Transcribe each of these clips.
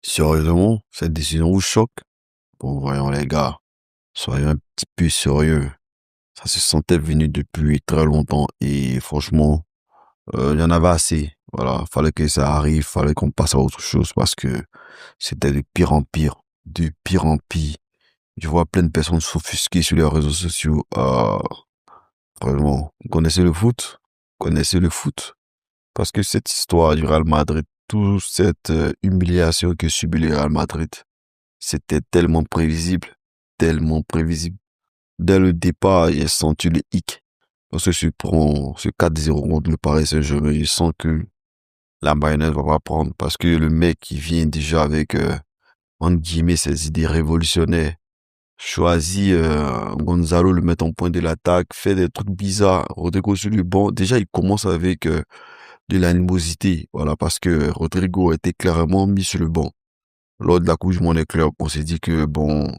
Sérieusement, cette décision vous choque? Bon, voyons les gars, soyons un petit peu sérieux. Ça se sentait venir depuis très longtemps et franchement, il y en avait assez. Voilà, fallait que ça arrive, fallait qu'on passe à autre chose parce que c'était de pire en pire, de pire en pire. Je vois plein de personnes s'offusquer sur les réseaux sociaux. Vraiment, vous connaissez le foot? Vous connaissez le foot? Parce que cette histoire du Real Madrid, toute cette humiliation que subit le Real Madrid, c'était tellement prévisible, tellement prévisible. Dès le départ, j'ai senti le hic. Parce que je prends ce 4-0 contre le Paris Saint-Germain, je sens que la mayonnaise va pas prendre. Parce que le mec, il vient déjà avec, entre guillemets, ses idées révolutionnaires. Choisit Gonzalo, le mettre en point de l'attaque, fait des trucs bizarres. Rodrigo sur le banc. Déjà, il commence avec de l'animosité. Voilà, parce que Rodrigo était clairement mis sur le banc. Lors de la Coupe du Monde des clubs, on s'est dit que bon,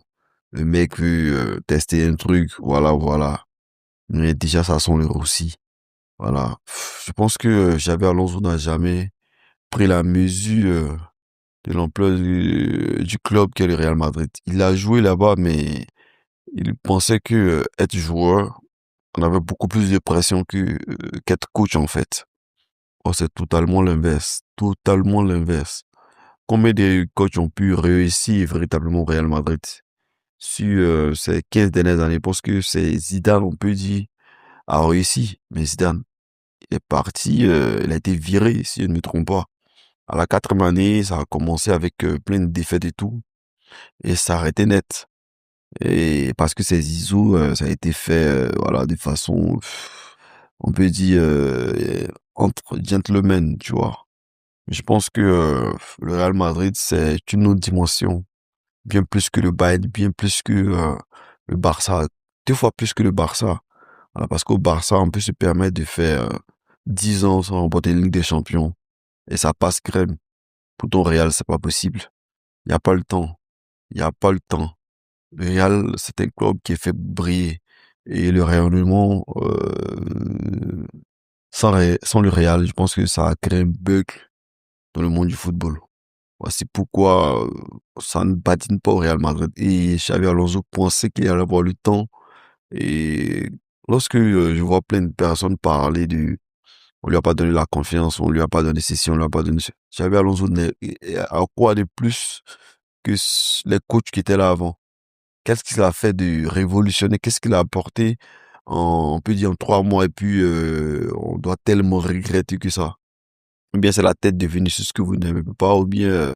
le mec veut tester un truc, voilà, voilà. Mais déjà, ça sent le roussi. Voilà. Je pense que Xabi Alonso n'a jamais pris la mesure de l'ampleur du club qu'est le Real Madrid. Il a joué là-bas, mais il pensait que être joueur, on avait beaucoup plus de pression que qu'être coach en fait. Oh, c'est totalement l'inverse. Totalement l'inverse. Combien de coachs ont pu réussir véritablement au Real Madrid sur ces 15 dernières années? Parce que c'est Zidane, on peut dire, a réussi. Mais Zidane est parti, il a été viré, si je ne me trompe pas. À la 4e année, ça a commencé avec plein de défaites et tout. Et ça a arrêté net. Et parce que ces Zizou, ça a été fait voilà, de façon, on peut dire, entre gentlemen, tu vois. Je pense que le Real Madrid, c'est une autre dimension. Bien plus que le Bayern, bien plus que le Barça. 2 fois plus que le Barça. Voilà, parce qu'au Barça, on peut se permettre de faire 10 ans sans remporter une Ligue des Champions. Et ça passe crème. Pour ton Real, c'est pas possible. Il n'y a pas le temps. Il n'y a pas le temps. Le Real, c'est un club qui est fait briller. Et le rayonnement, sans le Real, je pense que ça a créé un bug dans le monde du football. Voici pourquoi ça ne patine pas au Real Madrid. Et Xavi Alonso pensait qu'il allait avoir le temps. Et lorsque je vois plein de personnes parler on lui a pas donné la confiance, on lui a pas donné ceci, on lui a pas donné ça. Xavi Alonso a quoi de plus que les coachs qui étaient là avant? Qu'est-ce qu'il a fait de révolutionnaire? Qu'est-ce qu'il a apporté on peut dire en 3 mois et puis on doit tellement regretter que ça? Ou bien c'est la tête de Vinicius que vous n'aimez pas, ou bien